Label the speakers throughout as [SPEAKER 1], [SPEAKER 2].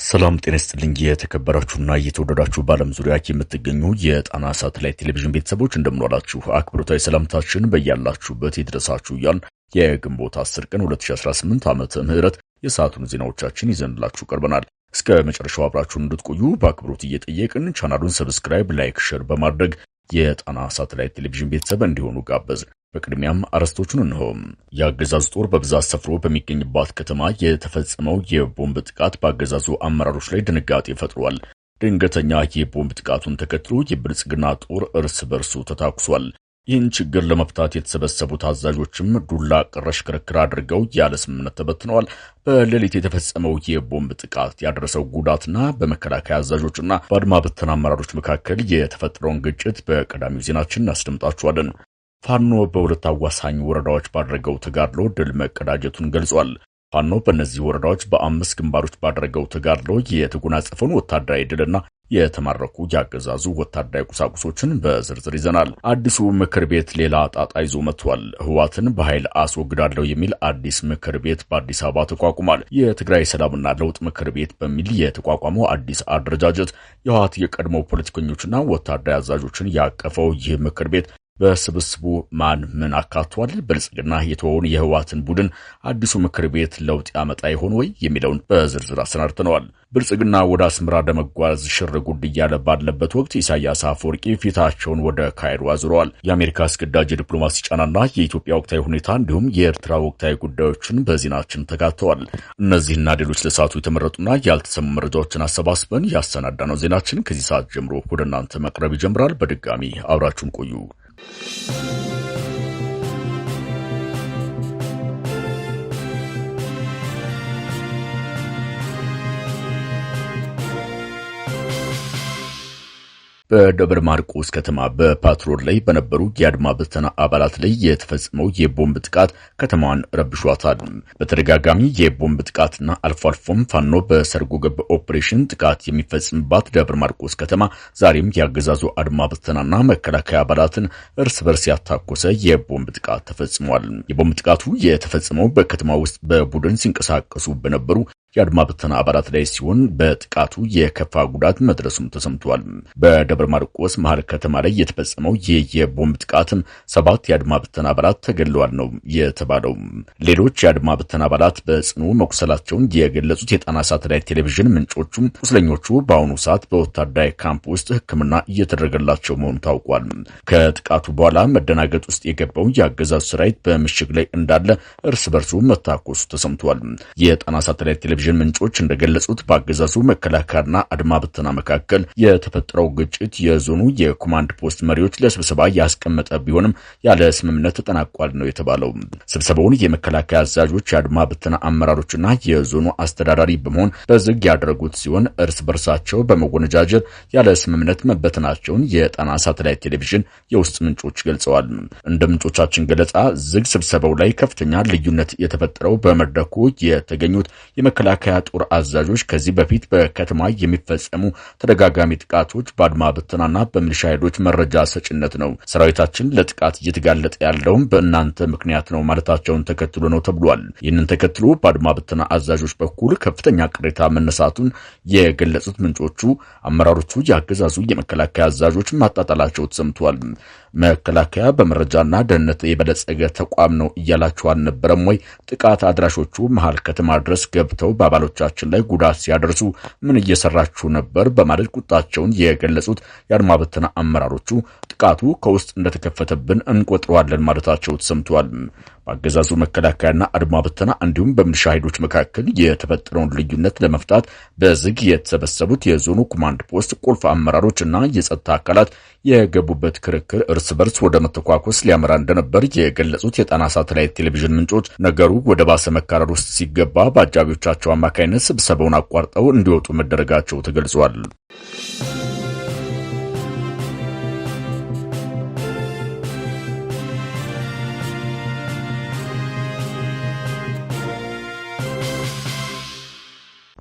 [SPEAKER 1] ሰላም ጤና ይስጥልኝ የተከበራችሁና የተወደዳችሁ በዓለም ዙሪያ የምትገኙ የጣና ሳተላይት ቴሌቪዥን ቤተሰቦች እንደምንዋላችሁ አክብሮታዊ ሰላምታችን በያላችሁበት ይድረሳችሁ እያልን የግንቦት 10 ቀን 2018 ዓመተ ምህረት የሰዓቱን ዜናዎቻችን ይዘንላችሁ ቀርበናል። እስከ መጨረሻው አብራችሁን እንድትቆዩ በአክብሮት እየጠየቅን ቻናሉን ሰብስክራይብ፣ ላይክ፣ ሼር በማድረግ የጣና ሳተላይት ቴሌቪዥን ቤተሰብ እንዲሆኑ ጋበዝ። በቅድሚያም አርዕስቶቹን እንሆ። የአገዛዙ ጦር በብዛት ሰፍሮ በሚገኝባት ከተማ የተፈጸመው የቦምብ ጥቃት በአገዛዙ አመራሮች ላይ ድንጋጤ ፈጥሯል። ድንገተኛ የቦምብ ጥቃቱን ተከትሎ የብልጽግና ጦር እርስ በርሱ ተታኩሷል። ይህን ችግር ለመፍታት የተሰበሰቡት አዛዦችም ዱላ ቀረሽ ክርክር አድርገው ያለ ስምምነት ተበትነዋል። በሌሊት የተፈጸመው የቦምብ ጥቃት ያደረሰው ጉዳትና በመከላከያ አዛዦችና በአድማ ብተና አመራሮች መካከል የተፈጠረውን ግጭት በቀዳሚው ዜናችን እናስደምጣችኋለን። ፋኖ በሁለት አዋሳኝ ወረዳዎች ባደረገው ተጋድሎ ድል መቀዳጀቱን ገልጿል። ፋኖ በእነዚህ ወረዳዎች በ5 ግንባሮች ባደረገው ተጋድሎ የተጎናጸፈውን ወታደራዊ ድልና የተማረኩ ያገዛዙ ወታደራዊ ቁሳቁሶችን በዝርዝር ይዘናል። አዲሱ ምክር ቤት ሌላ ጣጣ ይዞ መጥቷል። ህወሓትን በኃይል አስወግዳለሁ የሚል አዲስ ምክር ቤት በአዲስ አበባ ተቋቁሟል። የትግራይ ሰላምና ለውጥ ምክር ቤት በሚል የተቋቋመው አዲስ አደረጃጀት የህወሓት የቀድሞ ፖለቲከኞችና ወታደራዊ አዛዦችን ያቀፈው ይህ ምክር ቤት በስብስቡ ማን ምን አካቷል? ብልጽግና የተወውን የህወሓትን ቡድን አዲሱ ምክር ቤት ለውጥ ያመጣ ይሆን ወይ የሚለውን በዝርዝር አሰናድተነዋል። ብልጽግና ወደ አስመራ ለመጓዝ ሽር ጉድ እያለ ባለበት ወቅት ኢሳያስ አፈወርቂ ፊታቸውን ወደ ካይሮ አዙረዋል። የአሜሪካ አስገዳጅ የዲፕሎማሲ ጫናና የኢትዮጵያ ወቅታዊ ሁኔታ እንዲሁም የኤርትራ ወቅታዊ ጉዳዮችን በዜናችን ተካተዋል። እነዚህና ሌሎች ለሰዓቱ የተመረጡና ያልተሰሙ መረጃዎችን አሰባስበን ያሰናዳነው ዜናችን ከዚህ ሰዓት ጀምሮ ወደ እናንተ መቅረብ ይጀምራል። በድጋሚ አብራችሁን ቆዩ። በደብረ ማርቆስ ከተማ በፓትሮል ላይ በነበሩ የአድማ ብተና አባላት ላይ የተፈጸመው የቦምብ ጥቃት ከተማዋን ረብሿታል። በተደጋጋሚ የቦምብ ጥቃትና አልፎ አልፎም ፋኖ በሰርጎ ገብ ኦፕሬሽን ጥቃት የሚፈጽምባት ደብረ ማርቆስ ከተማ ዛሬም ያገዛዙ አድማ ብተናና መከላከያ አባላትን እርስ በርስ ያታኮሰ የቦምብ ጥቃት ተፈጽሟል። የቦምብ ጥቃቱ የተፈጸመው በከተማ ውስጥ በቡድን ሲንቀሳቀሱ በነበሩ የአድማ ብተና አባላት ላይ ሲሆን በጥቃቱ የከፋ ጉዳት መድረሱም ተሰምቷል። በደብረ ማርቆስ መሃል ከተማ ላይ የተፈጸመው የቦምብ ጥቃትም 7 የአድማ ብተና አባላት ተገድለዋል ነው የተባለው። ሌሎች የአድማ ብተና አባላት በጽኑ መቁሰላቸውን የገለጹት የጣና ሳተላይት ቴሌቪዥን ምንጮቹም ቁስለኞቹ በአሁኑ ሰዓት በወታደራዊ ካምፕ ውስጥ ሕክምና እየተደረገላቸው መሆኑ ታውቋል። ከጥቃቱ በኋላ መደናገጥ ውስጥ የገባው የአገዛዙ ሰራዊት በምሽግ ላይ እንዳለ እርስ በርሱ መታኮሱ ተሰምቷል። የጣና ሳተላይት ቴሌቪዥን ምንጮች እንደገለጹት በአገዛዙ መከላከያና አድማ ብተና መካከል የተፈጠረው ግጭት የዞኑ የኮማንድ ፖስት መሪዎች ለስብሰባ ያስቀመጠ ቢሆንም ያለ ስምምነት ተጠናቋል ነው የተባለው። ስብሰባውን የመከላከያ አዛዦች፣ የአድማ ብተና አመራሮችና የዞኑ አስተዳዳሪ በመሆን በዝግ ያደረጉት ሲሆን እርስ በርሳቸው በመወነጃጀር ያለ ስምምነት መበተናቸውን የጣና ሳተላይት ቴሌቪዥን የውስጥ ምንጮች ገልጸዋል። እንደ ምንጮቻችን ገለጻ ዝግ ስብሰባው ላይ ከፍተኛ ልዩነት የተፈጠረው በመድረኩ የተገኙት የመከላከያ ጦር አዛዦች ከዚህ በፊት በከተማ የሚፈጸሙ ተደጋጋሚ ጥቃቶች በአድማ ብተናና በሚሊሻ ኃይሎች መረጃ ሰጭነት ነው፣ ሰራዊታችን ለጥቃት እየተጋለጠ ያለውም በእናንተ ምክንያት ነው ማለታቸውን ተከትሎ ነው ተብሏል። ይህንን ተከትሎ በአድማ ብተና አዛዦች በኩል ከፍተኛ ቅሬታ መነሳቱን የገለጹት ምንጮቹ አመራሮቹ ያገዛዙ የመከላከያ አዛዦች ማጣጣላቸው ተሰምቷል። መከላከያ በመረጃና ደህንነት የበለጸገ ተቋም ነው እያላችሁ አልነበረም ወይ? ጥቃት አድራሾቹ መሃል ከተማ ድረስ ገብተው በአባሎቻችን ላይ ጉዳት ሲያደርሱ ምን እየሰራችሁ ነበር? በማለት ቁጣቸውን የገለጹት የአድማ ብተና አመራሮቹ ጥቃቱ ከውስጥ እንደተከፈተብን እንቆጥረዋለን ማለታቸው ተሰምቷል። በአገዛዙ መከላከያና አድማ ብተና እንዲሁም በሚሊሻ ኃይሎች መካከል የተፈጠረውን ልዩነት ለመፍታት በዝግ የተሰበሰቡት የዞኑ ኮማንድ ፖስት ቁልፍ አመራሮችና የጸጥታ አካላት የገቡበት ክርክር እርስ በርስ ወደ መተኳኮስ ሊያመራ እንደነበር የገለጹት የጣና ሳተላይት ቴሌቪዥን ምንጮች ነገሩ ወደ ባሰ መካረር ውስጥ ሲገባ በአጃቢዎቻቸው አማካይነት ስብሰባውን አቋርጠው እንዲወጡ መደረጋቸው ተገልጿል።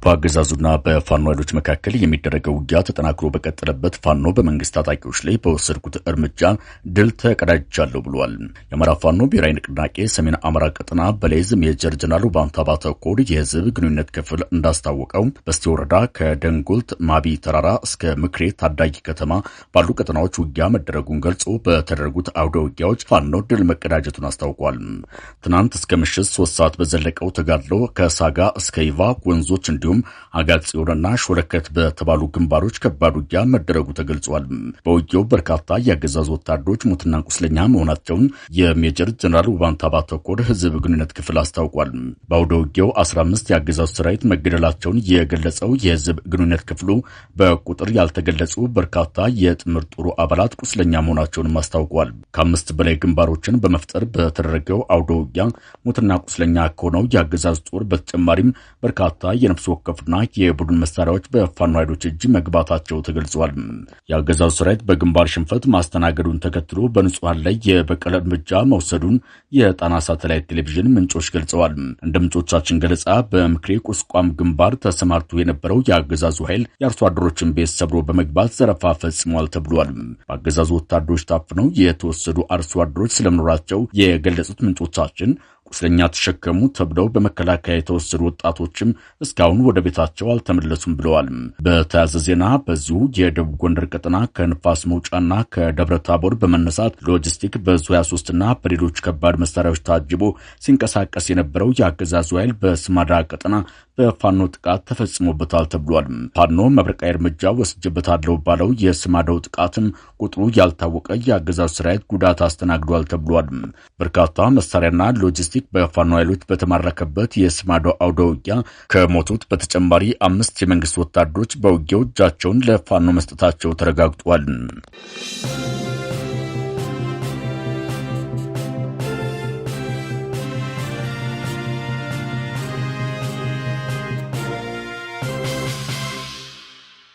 [SPEAKER 1] በአገዛዙና በፋኖ ኃይሎች መካከል የሚደረገው ውጊያ ተጠናክሮ በቀጠለበት ፋኖ በመንግስት ታጣቂዎች ላይ በወሰድኩት እርምጃ ድል ተቀዳጅቻለሁ ብሏል። የአማራ ፋኖ ብሔራዊ ንቅናቄ ሰሜን አማራ ቀጠና በሌዝ ሜጀር ጀነራል ባንታ ባተኮር የህዝብ ግንኙነት ክፍል እንዳስታወቀው በስቴ ወረዳ ከደንጎልት ማቢ ተራራ እስከ ምክሬ ታዳጊ ከተማ ባሉ ቀጠናዎች ውጊያ መደረጉን ገልጾ በተደረጉት አውደ ውጊያዎች ፋኖ ድል መቀዳጀቱን አስታውቋል። ትናንት እስከ ምሽት 3 ሰዓት በዘለቀው ተጋድሎ ከሳጋ እስከ ይቫ ወንዞች እንዲሁም አጋጽዮንና ሾለከት በተባሉ ግንባሮች ከባድ ውጊያ መደረጉ ተገልጿል። በውጊያው በርካታ የአገዛዙ ወታደሮች ሙትና ቁስለኛ መሆናቸውን የሜጀር ጀነራል ባንታ ባተኮር ህዝብ ግንኙነት ክፍል አስታውቋል። በአውደ ውጊያው 15 የአገዛዙ ሰራዊት መገደላቸውን የገለጸው የህዝብ ግንኙነት ክፍሉ በቁጥር ያልተገለጹ በርካታ የጥምር ጦሩ አባላት ቁስለኛ መሆናቸውን አስታውቋል። ከ5 በላይ ግንባሮችን በመፍጠር በተደረገው አውደ ውጊያ ሙትና ቁስለኛ ከሆነው የአገዛዙ ጦር በተጨማሪም በርካታ የነፍስ ወከፍና የቡድን መሳሪያዎች በፋኖ ኃይሎች እጅ መግባታቸው ተገልጿል። የአገዛዙ ሰራዊት በግንባር ሽንፈት ማስተናገዱን ተከትሎ በንጹሃን ላይ የበቀል እርምጃ መውሰዱን የጣና ሳተላይት ቴሌቪዥን ምንጮች ገልጸዋል። እንደ ምንጮቻችን ገለጻ በምክሬ ቁስቋም ግንባር ተሰማርቶ የነበረው የአገዛዙ ኃይል የአርሶ አደሮችን ቤት ሰብሮ በመግባት ዘረፋ ፈጽሟል ተብሏል። በአገዛዙ ወታደሮች ታፍነው የተወሰዱ አርሶ አደሮች ስለመኖራቸው የገለጹት ምንጮቻችን ቁስለኛ ተሸከሙ ተብለው በመከላከያ የተወሰዱ ወጣቶችም እስካሁን ወደ ቤታቸው አልተመለሱም ብለዋል። በተያያዘ ዜና በዚሁ የደቡብ ጎንደር ቀጠና ከንፋስ መውጫና ከደብረ ታቦር በመነሳት ሎጂስቲክ በዙ 23 እና በሌሎች ከባድ መሳሪያዎች ታጅቦ ሲንቀሳቀስ የነበረው የአገዛዙ ኃይል በስማዳ ቀጠና በፋኖ ጥቃት ተፈጽሞበታል ተብሏል። ፋኖ መብረቃዊ እርምጃ ወስጀበታለሁ ባለው የስማዳው ጥቃትም ቁጥሩ ያልታወቀ የአገዛዙ ሰራዊት ጉዳት አስተናግዷል ተብሏል። በርካታ መሳሪያና ሎጂስቲክ በፋኖ ኃይሎች በተማረከበት የስማዳው አውደ ውጊያ ከሞቱት በተጨማሪ 5 የመንግስት ወታደሮች በውጊያው እጃቸውን ለፋኖ መስጠታቸው ተረጋግጧል።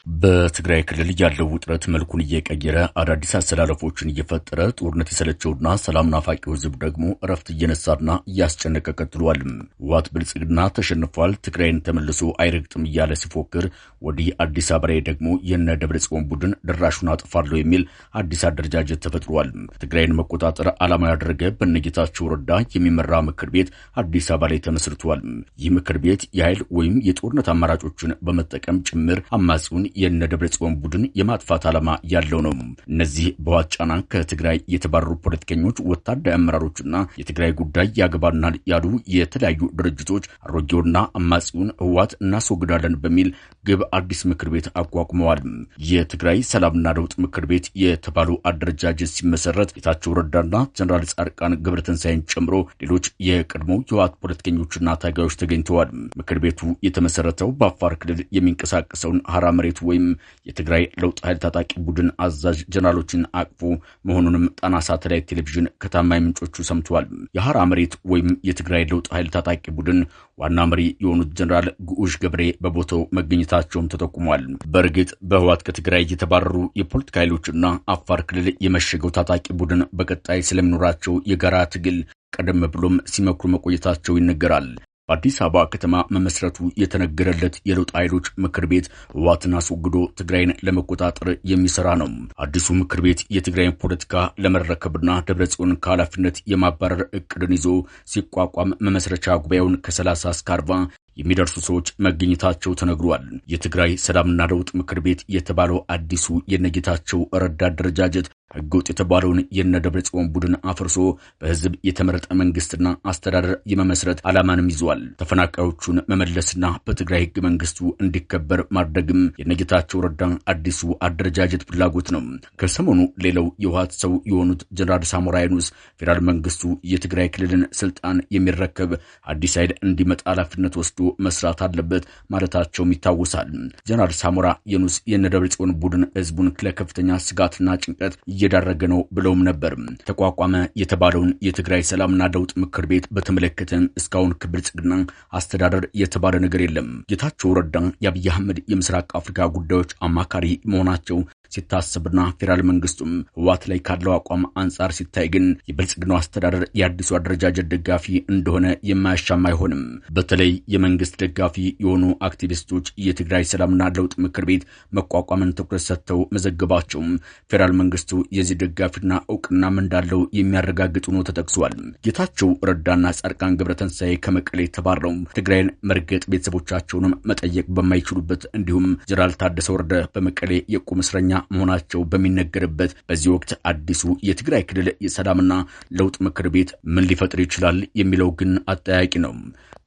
[SPEAKER 1] በትግራይ ክልል ያለው ውጥረት መልኩን እየቀየረ አዳዲስ አሰላለፎችን እየፈጠረ ጦርነት የሰለቸውና ሰላም ናፋቂው ህዝብ ደግሞ እረፍት እየነሳና እያስጨነቀ ቀጥሏል። ህወሓት ብልጽግና ተሸንፏል፣ ትግራይን ተመልሶ አይረግጥም እያለ ሲፎክር፣ ወዲህ አዲስ አበባ ላይ ደግሞ የነ ደብረጽዮን ቡድን ድራሹን አጥፋለሁ የሚል አዲስ አደረጃጀት ተፈጥሯል። ትግራይን መቆጣጠር ዓላማ ያደረገ በነጌታቸው ረዳ የሚመራ ምክር ቤት አዲስ አበባ ላይ ተመስርቷል። ይህ ምክር ቤት የኃይል ወይም የጦርነት አማራጮችን በመጠቀም ጭምር አማጺውን የነ ደብረጽዮን ቡድን የማጥፋት ዓላማ ያለው ነው። እነዚህ በህወሓት ጫና ከትግራይ የተባረሩ ፖለቲከኞች፣ ወታደራዊ አመራሮችና የትግራይ ጉዳይ ያገባናል ያሉ የተለያዩ ድርጅቶች አሮጌውና አማጺውን ህወሓት እናስወግዳለን በሚል ግብ አዲስ ምክር ቤት አቋቁመዋል። የትግራይ ሰላምና ለውጥ ምክር ቤት የተባሉ አደረጃጀት ሲመሰረት ጌታቸው ረዳና ጀነራል ጻድቃን ገብረትንሳኤን ጨምሮ ሌሎች የቀድሞ የህወሓት ፖለቲከኞችና ታጋዮች ተገኝተዋል። ምክር ቤቱ የተመሰረተው በአፋር ክልል የሚንቀሳቀሰውን ሀራ መሬት ወይም የትግራይ ለውጥ ኃይል ታጣቂ ቡድን አዛዥ ጀነራሎችን አቅፎ መሆኑንም ጣና ሳተላይት ቴሌቪዥን ከታማኝ ምንጮቹ ሰምተዋል። የሐራ መሬት ወይም የትግራይ ለውጥ ኃይል ታጣቂ ቡድን ዋና መሪ የሆኑት ጀነራል ጉዑሽ ገብሬ በቦታው መገኘታቸውም ተጠቁሟል። በእርግጥ በህወሓት ከትግራይ የተባረሩ የፖለቲካ ኃይሎችና አፋር ክልል የመሸገው ታጣቂ ቡድን በቀጣይ ስለሚኖራቸው የጋራ ትግል ቀደም ብሎም ሲመክሩ መቆየታቸው ይነገራል። በአዲስ አበባ ከተማ መመስረቱ የተነገረለት የለውጥ ኃይሎች ምክር ቤት ህወሓትን አስወግዶ ትግራይን ለመቆጣጠር የሚሰራ ነው። አዲሱ ምክር ቤት የትግራይን ፖለቲካ ለመረከብና ደብረጽዮን ከኃላፊነት የማባረር እቅድን ይዞ ሲቋቋም መመስረቻ ጉባኤውን ከ30 እስከ 40 የሚደርሱ ሰዎች መገኘታቸው ተነግሯል። የትግራይ ሰላምና ለውጥ ምክር ቤት የተባለው አዲሱ የነጌታቸው ረዳ አደረጃጀት ህገወጥ የተባለውን የነ ደብረጽዮን ቡድን አፍርሶ በህዝብ የተመረጠ መንግስትና አስተዳደር የመመስረት ዓላማንም ይዟል። ተፈናቃዮቹን መመለስና በትግራይ ህገ መንግስቱ እንዲከበር ማድረግም የነጌታቸው ረዳ አዲሱ አደረጃጀት ፍላጎት ነው። ከሰሞኑ ሌላው የህወሓት ሰው የሆኑት ጀነራል ሳሞራ የኑስ ፌዴራል መንግስቱ የትግራይ ክልልን ስልጣን የሚረከብ አዲስ ኃይል እንዲመጣ ኃላፊነት ወስዶ መስራት አለበት ማለታቸውም ይታወሳል። ጀነራል ሳሞራ የኑስ የነ ደብረጽዮን ቡድን ህዝቡን ለከፍተኛ ስጋትና ጭንቀት እየዳረገ ነው ብለውም ነበር። ተቋቋመ የተባለውን የትግራይ ሰላምና ለውጥ ምክር ቤት በተመለከተ እስካሁን ከብልጽግና አስተዳደር የተባለ ነገር የለም። ጌታቸው ረዳ የአብይ አህመድ የምስራቅ አፍሪካ ጉዳዮች አማካሪ መሆናቸው ሲታሰብና ፌዴራል መንግስቱም ህወሓት ላይ ካለው አቋም አንጻር ሲታይ ግን የብልጽግናው አስተዳደር የአዲሱ አደረጃጀት ደጋፊ እንደሆነ የማያሻማ አይሆንም። በተለይ የመንግስት ደጋፊ የሆኑ አክቲቪስቶች የትግራይ ሰላምና ለውጥ ምክር ቤት መቋቋምን ትኩረት ሰጥተው መዘገባቸው ፌዴራል መንግስቱ የዚህ ደጋፊና እውቅናም እንዳለው የሚያረጋግጡ ነው ተጠቅሷል። ጌታቸው ረዳና ጻድቃን ገብረተንሳኤ ከመቀሌ ተባረው ትግራይን መርገጥ ቤተሰቦቻቸውንም መጠየቅ በማይችሉበት እንዲሁም ጀነራል ታደሰ ወረደ በመቀሌ የቁም እስረኛ መሆናቸው በሚነገርበት በዚህ ወቅት አዲሱ የትግራይ ክልል የሰላምና ለውጥ ምክር ቤት ምን ሊፈጥር ይችላል የሚለው ግን አጠያቂ ነው።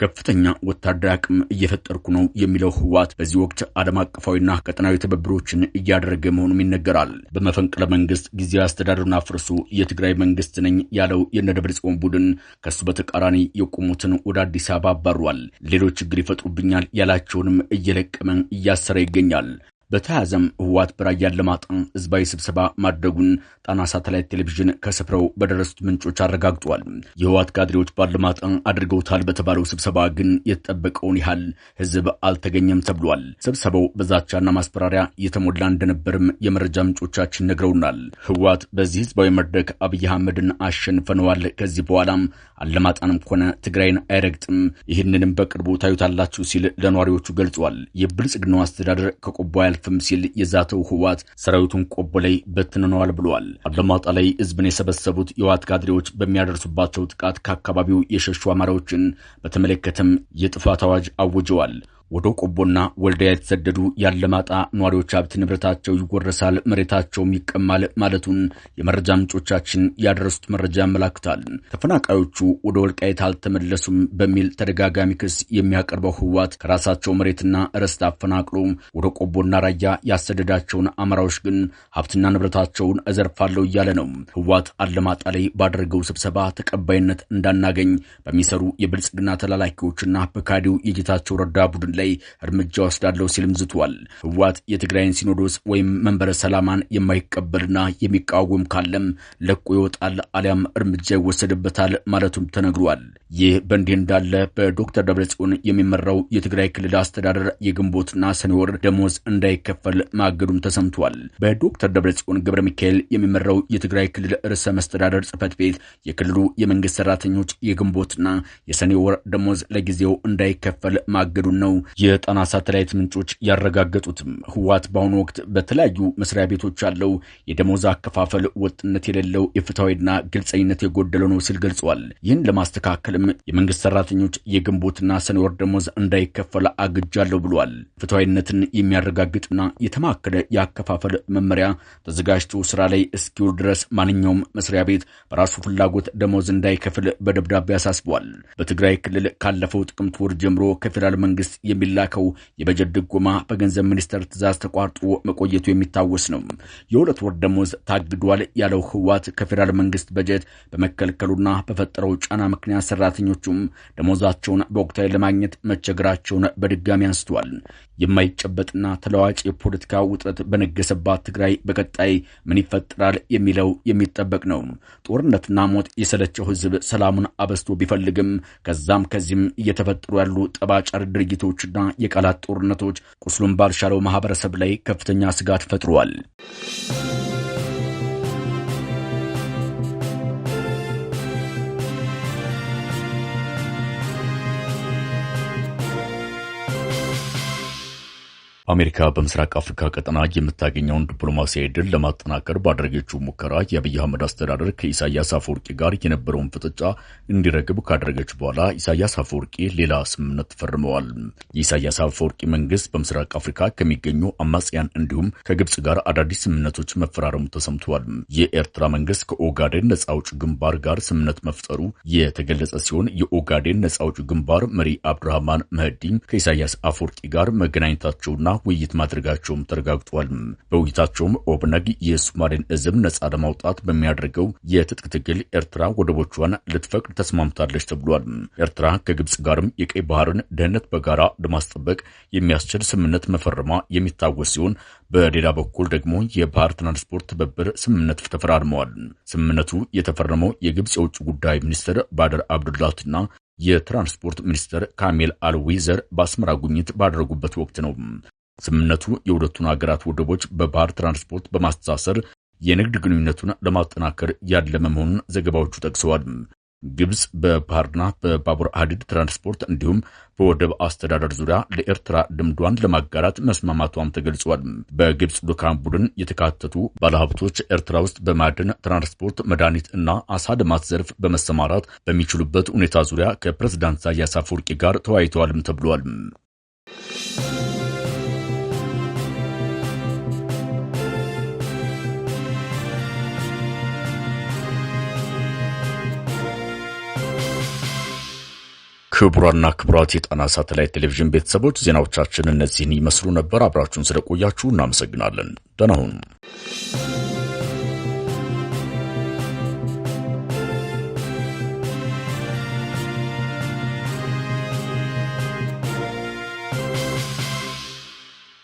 [SPEAKER 1] ከፍተኛ ወታደራዊ አቅም እየፈጠርኩ ነው የሚለው ህወሓት በዚህ ወቅት ዓለም አቀፋዊና ቀጠናዊ ትብብሮችን እያደረገ መሆኑም ይነገራል። በመፈንቅለ መንግስት ጊዜያዊ አስተዳደሩን አፍርሶ የትግራይ መንግስት ነኝ ያለው የደብረጽዮን ቡድን ከሱ በተቃራኒ የቆሙትን ወደ አዲስ አበባ አባሯል። ሌሎች ችግር ይፈጥሩብኛል ያላቸውንም እየለቀመ እያሰረ ይገኛል። በተያዘም ህወሓት በራያ አላማጣ ህዝባዊ ስብሰባ ማድረጉን ጣና ሳተላይት ቴሌቪዥን ከስፍራው በደረሱት ምንጮች አረጋግጧል። የህወሓት ካድሬዎች ባላማጣ አድርገውታል በተባለው ስብሰባ ግን የተጠበቀውን ያህል ህዝብ አልተገኘም ተብሏል። ስብሰባው በዛቻና ማስፈራሪያ የተሞላ እንደነበርም የመረጃ ምንጮቻችን ነግረውናል። ህወሓት በዚህ ህዝባዊ መድረክ አብይ አህመድን አሸንፈነዋል፣ ከዚህ በኋላም አላማጣንም ሆነ ትግራይን አይረግጥም፣ ይህንንም በቅርቡ ታዩታላችሁ ሲል ለነዋሪዎቹ ገልጿል። የብልጽግናው አስተዳደር ከቆቦ አያልፍም ሲል የዛተው ህወሓት ሰራዊቱን ቆቦ ላይ በትነዋል ብሏል። አላማጣ ላይ ህዝብን የሰበሰቡት የህወሓት ካድሬዎች በሚያደርሱባቸው ጥቃት ከአካባቢው የሸሹ አማራዎችን በተመለከተም የጥፋት አዋጅ አውጀዋል። ወደ ቆቦና ወልዲያ የተሰደዱ ያላማጣ ነዋሪዎች ሀብት ንብረታቸው ይወረሳል፣ መሬታቸውም ይቀማል ማለቱን የመረጃ ምንጮቻችን ያደረሱት መረጃ ያመላክታል። ተፈናቃዮቹ ወደ ወልቃይት አልተመለሱም በሚል ተደጋጋሚ ክስ የሚያቀርበው ህወሓት ከራሳቸው መሬትና ርስት አፈናቅሎ ወደ ቆቦና ራያ ያሰደዳቸውን አማራዎች ግን ሀብትና ንብረታቸውን እዘርፋለሁ እያለ ነው። ህወሓት አላማጣ ላይ ባደረገው ስብሰባ ተቀባይነት እንዳናገኝ በሚሰሩ የብልጽግና ተላላኪዎችና በካዲው የጌታቸው ረዳ ቡድን ላይ እርምጃ ወስዳለው ሲልም ዝቷል። ህወሓት የትግራይን ሲኖዶስ ወይም መንበረ ሰላማን የማይቀበልና የሚቃወም ካለም ለቆ ይወጣል አሊያም እርምጃ ይወሰድበታል ማለቱም ተነግሯል። ይህ በእንዲህ እንዳለ በዶክተር ደብረጽዮን የሚመራው የትግራይ ክልል አስተዳደር የግንቦትና ሰኔ ወር ደሞዝ እንዳይከፈል ማገዱም ተሰምቷል። በዶክተር ደብረጽዮን ገብረ ሚካኤል የሚመራው የትግራይ ክልል ርዕሰ መስተዳደር ጽሕፈት ቤት የክልሉ የመንግስት ሰራተኞች የግንቦትና የሰኔ ወር ደሞዝ ለጊዜው እንዳይከፈል ማገዱን ነው የጣና ሳተላይት ምንጮች ያረጋገጡትም። ህወሓት በአሁኑ ወቅት በተለያዩ መስሪያ ቤቶች ያለው የደሞዝ አከፋፈል ወጥነት የሌለው የፍትሐዊና ግልጸኝነት የጎደለው ነው ሲል ገልጿል። ይህን ለማስተካከልም የመንግስት ሰራተኞች የግንቦትና ሰኔ ወር ደሞዝ እንዳይከፈል አግጃለሁ ብሏል። ፍትሐዊነትን የሚያረጋግጥና የተማከለ የአከፋፈል መመሪያ ተዘጋጅቶ ስራ ላይ እስኪውል ድረስ ማንኛውም መስሪያ ቤት በራሱ ፍላጎት ደሞዝ እንዳይከፍል በደብዳቤ አሳስቧል። በትግራይ ክልል ካለፈው ጥቅምት ወር ጀምሮ ከፌዴራል መንግስት የሚላከው የበጀት ድጎማ በገንዘብ ሚኒስቴር ትዕዛዝ ተቋርጦ መቆየቱ የሚታወስ ነው። የሁለት ወር ደሞዝ ታግዷል ያለው ህወሓት ከፌዴራል መንግስት በጀት በመከልከሉና በፈጠረው ጫና ምክንያት ሰራተኞቹም ደሞዛቸውን በወቅታዊ ለማግኘት መቸገራቸውን በድጋሚ አንስቷል። የማይጨበጥና ተለዋጭ የፖለቲካ ውጥረት በነገሰባት ትግራይ በቀጣይ ምን ይፈጠራል የሚለው የሚጠበቅ ነው። ጦርነትና ሞት የሰለቸው ህዝብ ሰላሙን አበስቶ ቢፈልግም ከዛም ከዚህም እየተፈጠሩ ያሉ ጠባጫሪ ድርጊቶችና የቃላት ጦርነቶች ቁስሉን ባልሻለው ማህበረሰብ ላይ ከፍተኛ ስጋት ፈጥሯል። አሜሪካ በምስራቅ አፍሪካ ቀጠና የምታገኘውን ዲፕሎማሲያዊ ድል ለማጠናከር ባደረገችው ሙከራ የአብይ አህመድ አስተዳደር ከኢሳያስ አፈወርቂ ጋር የነበረውን ፍጥጫ እንዲረግብ ካደረገች በኋላ ኢሳያስ አፈወርቂ ሌላ ስምምነት ፈርመዋል። የኢሳያስ አፈወርቂ መንግስት በምስራቅ አፍሪካ ከሚገኙ አማጽያን እንዲሁም ከግብጽ ጋር አዳዲስ ስምምነቶች መፈራረሙ ተሰምቷል። የኤርትራ መንግስት ከኦጋዴን ነጻ አውጪ ግንባር ጋር ስምምነት መፍጠሩ የተገለጸ ሲሆን የኦጋዴን ነጻ አውጪ ግንባር መሪ አብዱራህማን መህዲ ከኢሳያስ አፈወርቂ ጋር መገናኘታቸውና ውይይት ማድረጋቸውም ተረጋግጧል። በውይይታቸውም ኦብነግ የሶማሌን ህዝብ ነጻ ለማውጣት በሚያደርገው የትጥቅ ትግል ኤርትራ ወደቦቿን ልትፈቅድ ተስማምታለች ተብሏል። ኤርትራ ከግብጽ ጋርም የቀይ ባህርን ደህንነት በጋራ ለማስጠበቅ የሚያስችል ስምምነት መፈረሟ የሚታወስ ሲሆን በሌላ በኩል ደግሞ የባህር ትራንስፖርት ትብብር ስምምነት ተፈራርመዋል። ስምምነቱ የተፈረመው የግብጽ የውጭ ጉዳይ ሚኒስትር ባደር አብዱላቲና የትራንስፖርት ሚኒስትር ካሜል አልዊዘር በአስመራ ጉብኝት ባደረጉበት ወቅት ነው። ስምምነቱ የሁለቱን ሀገራት ወደቦች በባህር ትራንስፖርት በማስተሳሰር የንግድ ግንኙነቱን ለማጠናከር ያለመ መሆኑን ዘገባዎቹ ጠቅሰዋል። ግብጽ በባህርና በባቡር ሐዲድ ትራንስፖርት እንዲሁም በወደብ አስተዳደር ዙሪያ ለኤርትራ ልምዷን ለማጋራት መስማማቷም ተገልጿል። በግብጽ ልዑካን ቡድን የተካተቱ ባለሀብቶች ኤርትራ ውስጥ በማዕድን ትራንስፖርት፣ መድኃኒት እና አሳ ልማት ዘርፍ በመሰማራት በሚችሉበት ሁኔታ ዙሪያ ከፕሬዝዳንት ኢሳያስ አፈወርቂ ጋር ተወያይተዋልም ተብሏል። ክቡራንና ክቡራት የጣና ሳተላይት ቴሌቪዥን ቤተሰቦች ዜናዎቻችን እነዚህን ይመስሉ ነበር። አብራችሁን ስለቆያችሁ እናመሰግናለን። ደህና ሁኑ።